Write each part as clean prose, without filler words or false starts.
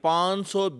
500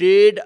1.5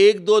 1 2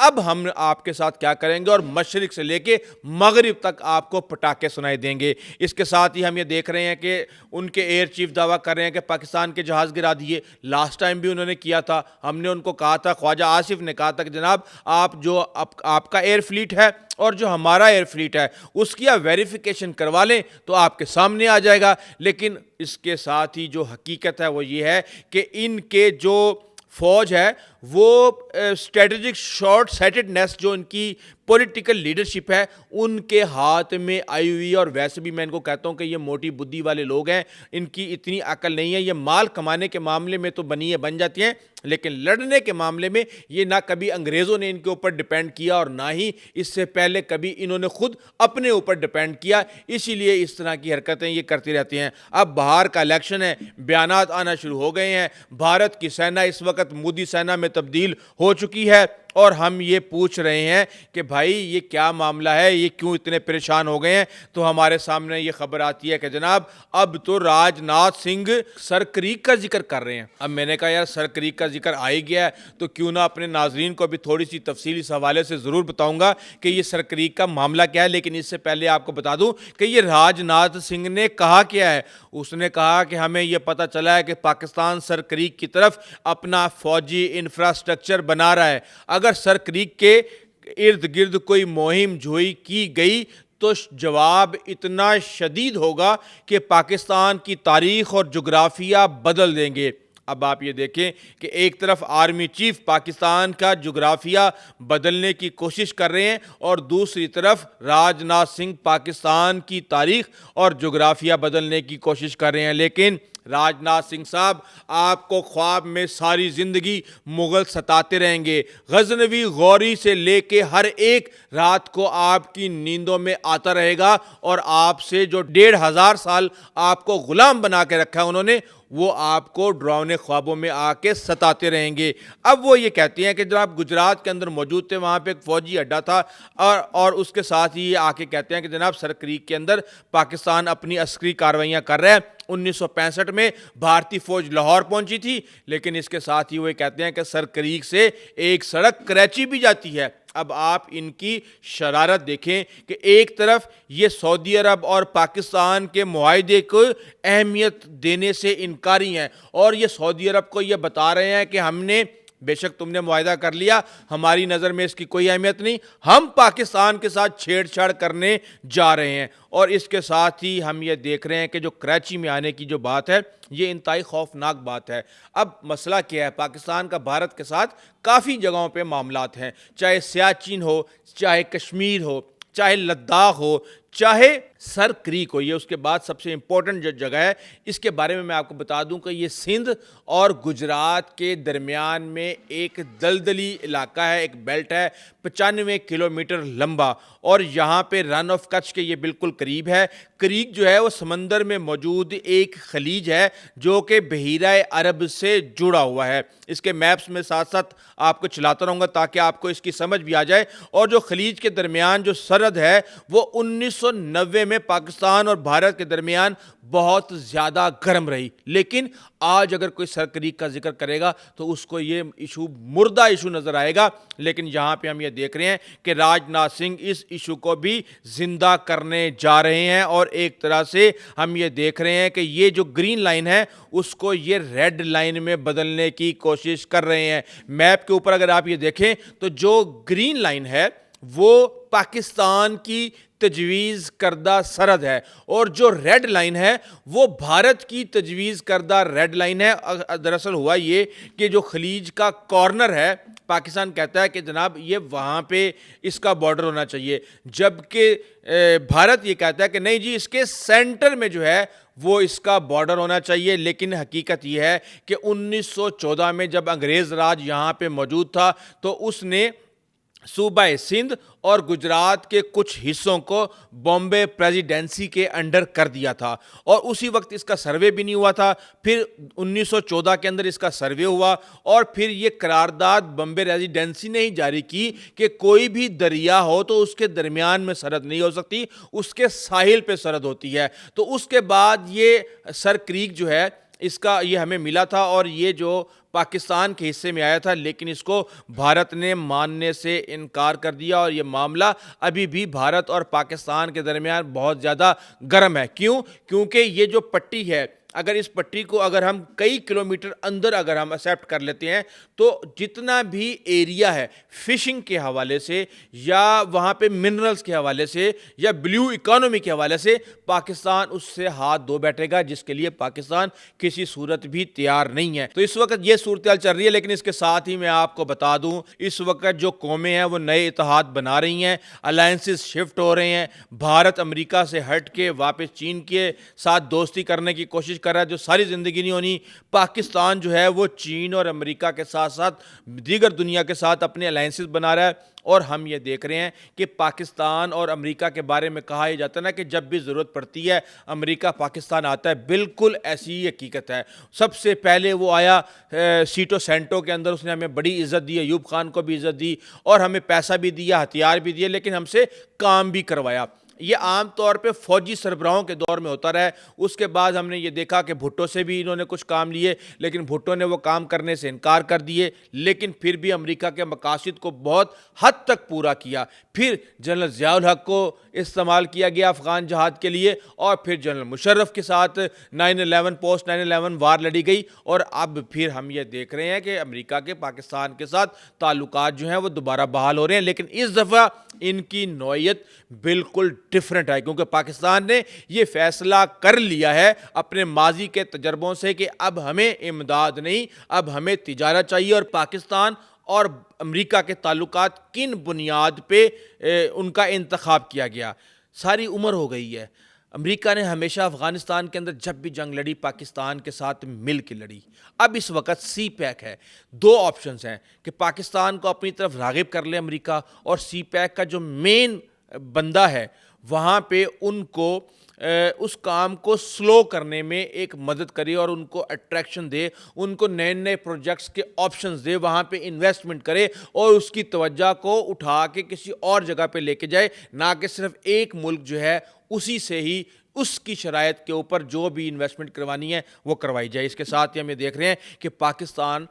اب ہم آپ کے ساتھ کیا کریں گے اور مشرق سے لے کے مغرب تک آپ کو پٹاخے سنائی دیں گے۔ اس کے ساتھ ہی ہم یہ دیکھ رہے ہیں کہ ان کے ایئر چیف دعویٰ کر رہے ہیں کہ پاکستان کے جہاز گرا دیے۔ لاسٹ ٹائم بھی انہوں نے کیا تھا، ہم نے ان کو کہا تھا، خواجہ آصف نے کہا تھا کہ جناب آپ کا ایئر فلیٹ ہے اور جو ہمارا ایئر فلیٹ ہے اس کی آپ ویریفیکیشن کروا لیں تو آپ کے سامنے آ جائے گا۔ لیکن اس کے ساتھ ہی جو حقیقت ہے وہ یہ ہے کہ ان کے جو فوج ہے وہ اسٹریٹجک شارٹ سائٹڈنیس، جو ان کی پولیٹیکل لیڈرشپ ہے، ان کے ہاتھ میں آئی ہوئی ہے۔ اور ویسے بھی میں ان کو کہتا ہوں کہ یہ موٹی بدھی والے لوگ ہیں، ان کی اتنی عقل نہیں ہے۔ یہ مال کمانے کے معاملے میں تو بن جاتی ہیں، لیکن لڑنے کے معاملے میں یہ نہ کبھی انگریزوں نے ان کے اوپر ڈیپینڈ کیا اور نہ ہی اس سے پہلے کبھی انہوں نے خود اپنے اوپر ڈیپینڈ کیا، اسی لیے اس طرح کی حرکتیں یہ کرتی رہتی ہیں۔ اب باہر کا الیکشن ہے، بیانات آنا شروع ہو گئے ہیں، بھارت کی سینا اس وقت مودی سینا میں تبدیل ہو چکی ہے، اور ہم یہ پوچھ رہے ہیں کہ بھائی یہ کیا معاملہ ہے، یہ کیوں اتنے پریشان ہو گئے ہیں؟ تو ہمارے سامنے یہ خبر آتی ہے کہ جناب اب تو راج ناتھ سنگھ سر کریک کا ذکر کر رہے ہیں۔ اب میں نے کہا یار سر کریک کا ذکر آ ہی گیا ہے تو کیوں نہ اپنے ناظرین کو بھی تھوڑی سی تفصیل اس حوالے سے ضرور بتاؤں گا کہ یہ سر کریک کا معاملہ کیا ہے۔ لیکن اس سے پہلے آپ کو بتا دوں کہ یہ راج ناتھ سنگھ نے کہا کیا ہے۔ اس نے کہا کہ ہمیں یہ پتہ چلا ہے کہ پاکستان سر کریک کی طرف اپنا فوجی انفراسٹرکچر بنا رہا ہے، اگر سر کریک کے ارد گرد کوئی مہم جوئی کی گئی تو جواب اتنا شدید ہوگا کہ پاکستان کی تاریخ اور جغرافیہ بدل دیں گے۔ اب آپ یہ دیکھیں کہ ایک طرف آرمی چیف پاکستان کا جغرافیہ بدلنے کی کوشش کر رہے ہیں اور دوسری طرف راج ناتھ سنگھ پاکستان کی تاریخ اور جغرافیہ بدلنے کی کوشش کر رہے ہیں۔ لیکن راج ناتھ سنگھ صاحب آپ کو خواب میں ساری زندگی مغل ستاتے رہیں گے، غزنوی غوری سے لے کے ہر ایک رات کو آپ کی نیندوں میں آتا رہے گا، اور آپ سے جو 1500 سال آپ کو غلام بنا کے رکھا ہے انہوں نے، وہ آپ کو ڈراؤنے خوابوں میں آ کے ستاتے رہیں گے۔ اب وہ یہ کہتے ہیں کہ جب آپ گجرات کے اندر موجود تھے، وہاں پہ ایک فوجی اڈا تھا، اور اس کے ساتھ ہی آ کے کہتے ہیں کہ جناب سر کریک کے اندر پاکستان اپنی عسکری کارروائیاں کر رہا ہے۔ 1965 میں بھارتی فوج لاہور پہنچی تھی، لیکن اس کے ساتھ ہی وہ کہتے ہیں کہ سر کریک سے ایک سڑک کراچی بھی جاتی ہے۔ اب آپ ان کی شرارت دیکھیں کہ ایک طرف یہ سعودی عرب اور پاکستان کے معاہدے کو اہمیت دینے سے انکاری ہیں، اور یہ سعودی عرب کو یہ بتا رہے ہیں کہ ہم نے بے شک تم نے معاہدہ کر لیا، ہماری نظر میں اس کی کوئی اہمیت نہیں، ہم پاکستان کے ساتھ چھیڑ چھاڑ کرنے جا رہے ہیں۔ اور اس کے ساتھ ہی ہم یہ دیکھ رہے ہیں کہ جو کراچی میں آنے کی جو بات ہے یہ انتہائی خوفناک بات ہے۔ اب مسئلہ کیا ہے، پاکستان کا بھارت کے ساتھ کافی جگہوں پہ معاملات ہیں، چاہے سیاچن ہو، چاہے کشمیر ہو، چاہے لداخ ہو، چاہے سر کریک ہو۔ یہ اس کے بعد سب سے امپورٹنٹ جو جگہ ہے، اس کے بارے میں آپ کو بتا دوں کہ یہ سندھ اور گجرات کے درمیان میں ایک دلدلی علاقہ ہے، ایک بیلٹ ہے 95 کلومیٹر لمبا، اور یہاں پہ رن آف کچھ کے یہ بالکل قریب ہے۔ کریک جو ہے وہ سمندر میں موجود ایک خلیج ہے جو کہ بحیرہ عرب سے جڑا ہوا ہے۔ اس کے میپس میں ساتھ ساتھ آپ کو چلاتا رہوں گا تاکہ آپ کو اس کی سمجھ بھی آ جائے۔ اور جو خلیج کے درمیان جو سرحد ہے وہ 1990 میں پاکستان اور بھارت کے درمیان بہت زیادہ گرم رہی، لیکن آج اگر کوئی سر کریک کا ذکر کرے گا تو اس کو یہ ایشو مردہ ایشو نظر آئے گا۔ لیکن یہاں پہ ہم یہ دیکھ رہے ہیں کہ راج ناتھ سنگھ اس ایشو کو بھی زندہ کرنے جا رہے ہیں، اور ایک طرح سے ہم یہ دیکھ رہے ہیں کہ یہ جو گرین لائن ہے اس کو یہ ریڈ لائن میں بدلنے کی کوشش کر رہے ہیں۔ میپ کے اوپر اگر آپ یہ دیکھیں تو جو گرین لائن ہے وہ پاکستان کی تجویز کردہ سرحد ہے، اور جو ریڈ لائن ہے وہ بھارت کی تجویز کردہ ریڈ لائن ہے۔ دراصل ہوا یہ کہ جو خلیج کا کارنر ہے، پاکستان کہتا ہے کہ جناب یہ وہاں پہ اس کا بارڈر ہونا چاہیے، جبکہ بھارت یہ کہتا ہے کہ نہیں جی اس کے سینٹر میں جو ہے وہ اس کا بارڈر ہونا چاہیے۔ لیکن حقیقت یہ ہے کہ 1914 میں جب انگریز راج یہاں پہ موجود تھا تو اس نے صوبہ سندھ اور گجرات کے کچھ حصوں کو بامبے پریزیڈنسی کے انڈر کر دیا تھا، اور اسی وقت اس کا سروے بھی نہیں ہوا تھا۔ پھر 1914 کے اندر اس کا سروے ہوا، اور پھر یہ قرارداد بامبے ریزیڈنسی نے ہی جاری کی کہ کوئی بھی دریا ہو تو اس کے درمیان میں سرحد نہیں ہو سکتی، اس کے ساحل پہ سرحد ہوتی ہے۔ تو اس کے بعد یہ سر کریک جو ہے اس کا یہ ہمیں ملا تھا اور یہ جو پاکستان کے حصے میں آیا تھا، لیکن اس کو بھارت نے ماننے سے انکار کر دیا اور یہ معاملہ ابھی بھی بھارت اور پاکستان کے درمیان بہت زیادہ گرم ہے۔ کیوں؟ کیونکہ یہ جو پٹی ہے، اگر اس پٹی کو اگر ہم کئی کلومیٹر اندر اگر ہم ایکسیپٹ کر لیتے ہیں تو جتنا بھی ایریا ہے فشنگ کے حوالے سے یا وہاں پہ منرلز کے حوالے سے یا بلیو اکانومی کے حوالے سے پاکستان اس سے ہاتھ دھو بیٹھے گا، جس کے لیے پاکستان کسی صورت بھی تیار نہیں ہے۔ تو اس وقت یہ صورتحال چل رہی ہے، لیکن اس کے ساتھ ہی میں آپ کو بتا دوں اس وقت جو قومیں ہیں وہ نئے اتحاد بنا رہی ہیں، الائنسز شفٹ ہو رہے ہیں، بھارت امریکہ سے ہٹ کے واپس چین کے ساتھ دوستی کرنے کی کوشش کر رہا ہے جو ساری زندگی نہیں ہونی۔ پاکستان جو ہے وہ چین اور امریکہ کے ساتھ ساتھ دیگر دنیا کے ساتھ اپنے الائنسز بنا رہا ہے، اور ہم یہ دیکھ رہے ہیں کہ پاکستان اور امریکہ کے بارے میں کہا یہ جاتا ہے نا کہ جب بھی ضرورت پڑتی ہے امریکہ پاکستان آتا ہے، بالکل ایسی ہی حقیقت ہے۔ سب سے پہلے وہ آیا سیٹو سینٹو کے اندر، اس نے ہمیں بڑی عزت دی، ایوب خان کو بھی عزت دی اور ہمیں پیسہ بھی دیا، ہتھیار بھی دیے، لیکن ہم سے کام بھی کروایا۔ یہ عام طور پہ فوجی سربراہوں کے دور میں ہوتا رہا ہے۔ اس کے بعد ہم نے یہ دیکھا کہ بھٹو سے بھی انہوں نے کچھ کام لیے، لیکن بھٹو نے وہ کام کرنے سے انکار کر دیے، لیکن پھر بھی امریکہ کے مقاصد کو بہت حد تک پورا کیا۔ پھر جنرل ضیاء الحق کو استعمال کیا گیا افغان جہاد کے لیے، اور پھر جنرل مشرف کے ساتھ 9/11 پوسٹ 9/11 وار لڑی گئی، اور اب پھر ہم یہ دیکھ رہے ہیں کہ امریکہ کے پاکستان کے ساتھ تعلقات جو ہیں وہ دوبارہ بحال ہو رہے ہیں، لیکن اس دفعہ ان کی نوعیت بالکل ڈیفرنٹ ہے، کیونکہ پاکستان نے یہ فیصلہ کر لیا ہے اپنے ماضی کے تجربوں سے کہ اب ہمیں امداد نہیں، اب ہمیں تجارت چاہیے۔ اور پاکستان اور امریکہ کے تعلقات کن بنیاد پہ ان کا انتخاب کیا گیا؟ ساری عمر ہو گئی ہے۔ امریکہ نے ہمیشہ افغانستان کے اندر جب بھی جنگ لڑی پاکستان کے ساتھ مل کے لڑی۔ اب اس وقت سی پیک ہے، دو آپشنز ہیں کہ پاکستان کو اپنی طرف راغب کر لے امریکہ، اور سی پیک کا جو مین بندہ ہے وہاں پہ ان کو اس کام کو سلو کرنے میں ایک مدد کرے اور ان کو اٹریکشن دے، ان کو نئے نئے پروجیکٹس کے آپشنز دے، وہاں پہ انویسٹمنٹ کرے اور اس کی توجہ کو اٹھا کے کسی اور جگہ پہ لے کے جائے، نہ کہ صرف ایک ملک جو ہے اسی سے ہی اس کی شرائط کے اوپر جو بھی انویسٹمنٹ کروانی ہے وہ کروائی جائے۔ اس کے ساتھ ہی ہم یہ دیکھ رہے ہیں کہ پاکستان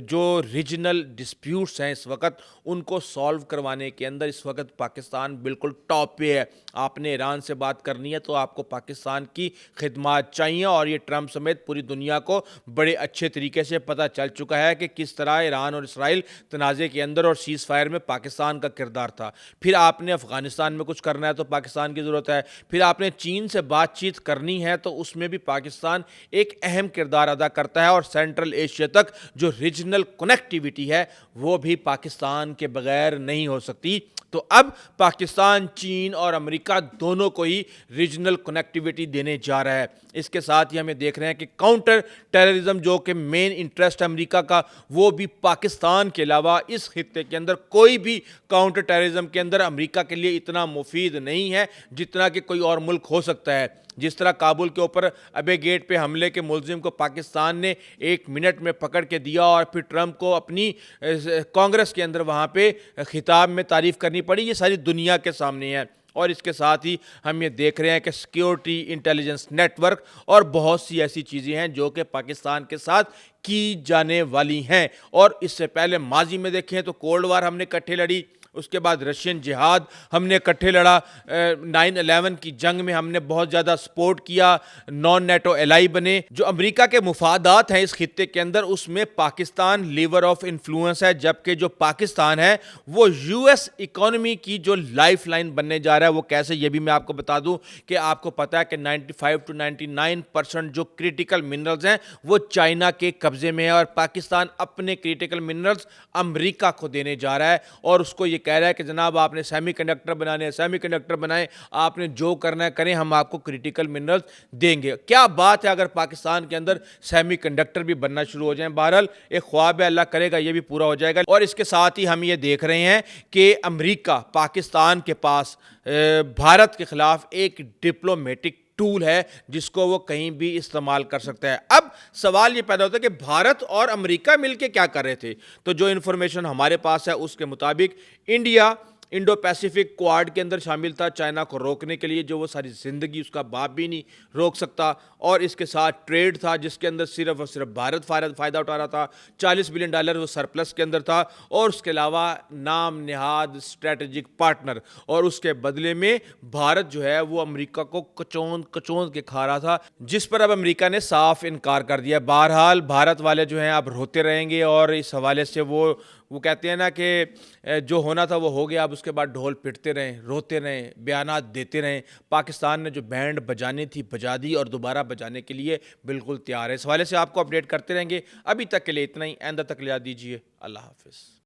جو ریجنل ڈسپیوٹس ہیں اس وقت ان کو سالو کروانے کے اندر اس وقت پاکستان بالکل ٹاپ پہ ہے۔ آپ نے ایران سے بات کرنی ہے تو آپ کو پاکستان کی خدمات چاہیے، اور یہ ٹرمپ سمیت پوری دنیا کو بڑے اچھے طریقے سے پتہ چل چکا ہے کہ کس طرح ایران اور اسرائیل تنازع کے اندر اور سیز فائر میں پاکستان کا کردار تھا۔ پھر آپ نے افغانستان میں کچھ کرنا ہے تو پاکستان کی ضرورت ہے، پھر آپ نے چین سے بات چیت کرنی ہے تو اس میں بھی پاکستان ایک اہم کردار ادا کرتا ہے، اور سینٹرل ایشیا تک جو ریجنل کنیکٹیویٹی ہے وہ بھی پاکستان کے بغیر نہیں ہو سکتی۔ تو اب پاکستان چین اور امریکہ دونوں کو ہی ریجنل کنیکٹیویٹی دینے جا رہا ہے۔ اس کے ساتھ ہی ہمیں دیکھ رہے ہیں کہ کاؤنٹر ٹیررزم جو کہ مین انٹرسٹ ہے امریکہ کا، وہ بھی پاکستان کے علاوہ اس خطے کے اندر کوئی بھی کاؤنٹر ٹیررزم کے اندر امریکہ کے لیے اتنا مفید نہیں ہے جتنا کہ کوئی اور ملک ہو سکتا ہے۔ جس طرح کابل کے اوپر ابے گیٹ پہ حملے کے ملزم کو پاکستان نے 1 منٹ میں پکڑ کے دیا، اور پھر ٹرمپ کو اپنی کانگریس کے اندر وہاں پہ خطاب میں تعریف کرنی پڑی، یہ ساری دنیا کے سامنے ہے۔ اور اس کے ساتھ ہی ہم یہ دیکھ رہے ہیں کہ سیکیورٹی انٹیلیجنس نیٹ ورک اور بہت سی ایسی چیزیں ہیں جو کہ پاکستان کے ساتھ کی جانے والی ہیں، اور اس سے پہلے ماضی میں دیکھیں تو کولڈ وار ہم نے اکٹھے لڑی، اس کے بعد رشین جہاد ہم نے اکٹھے لڑا، 9/11 کی جنگ میں ہم نے بہت زیادہ سپورٹ کیا، نان نیٹو الائی بنے۔ جو امریکہ کے مفادات ہیں اس خطے کے اندر اس میں پاکستان لیور آف انفلوئنس ہے، جبکہ جو پاکستان ہے وہ یو ایس اکانومی کی جو لائف لائن بننے جا رہا ہے۔ وہ کیسے یہ بھی میں آپ کو بتا دوں کہ آپ کو پتا ہے کہ 95 to 99% جو کریٹیکل منرلز ہیں وہ چائنا کے قبضے میں ہے، اور پاکستان اپنے کریٹیکل منرلز امریکہ کو دینے جا رہا ہے، اور اس کو یہ کہہ رہا ہے کہ جناب آپ نے سیمی کنڈکٹر بنانے ہیں، سیمی کنڈکٹر بنائیں، آپ نے جو کرنا ہے کریں، ہم آپ کو کریٹیکل منرلز دیں گے۔ کیا بات ہے اگر پاکستان کے اندر سیمی کنڈکٹر بھی بننا شروع ہو جائیں۔ بہرحال ایک خواب ہے، اللہ کرے گا یہ بھی پورا ہو جائے گا۔ اور اس کے ساتھ ہی ہم یہ دیکھ رہے ہیں کہ امریکہ پاکستان کے پاس بھارت کے خلاف ایک ڈپلومیٹک ٹول ہے جس کو وہ کہیں بھی استعمال کر سکتا ہے۔ اب سوال یہ پیدا ہوتا ہے کہ بھارت اور امریکہ مل کے کیا کر رہے تھے؟ تو جو انفارمیشن ہمارے پاس ہے اس کے مطابق انڈو پیسیفک کوآڈ کے اندر شامل تھا چائنا کو روکنے کے لیے، جو وہ ساری زندگی اس کا باپ بھی نہیں روک سکتا، اور اس کے ساتھ ٹریڈ تھا جس کے اندر صرف اور صرف بھارت فائدہ اٹھا رہا تھا، $40 بلین وہ سرپلس کے اندر تھا، اور اس کے علاوہ نام نہاد اسٹریٹجک پارٹنر، اور اس کے بدلے میں بھارت جو ہے وہ امریکہ کو کچوند کے کھا رہا تھا، جس پر اب امریکہ نے صاف انکار کر دیا۔ بہرحال بھارت والے جو ہیں اب روتے رہیں گے، اور اس حوالے سے وہ کہتے ہیں نا کہ جو ہونا تھا وہ ہو گیا، اب اس کے بعد ڈھول پٹتے رہیں، روتے رہیں، بیانات دیتے رہیں۔ پاکستان نے جو بینڈ بجانی تھی بجا دی، اور دوبارہ بجانے کے لیے بالکل تیار ہے۔ اس حوالے سے آپ کو اپڈیٹ کرتے رہیں گے۔ ابھی تک کے لیے اتنا ہی، آئندہ تک لے دیجیے، اللہ حافظ۔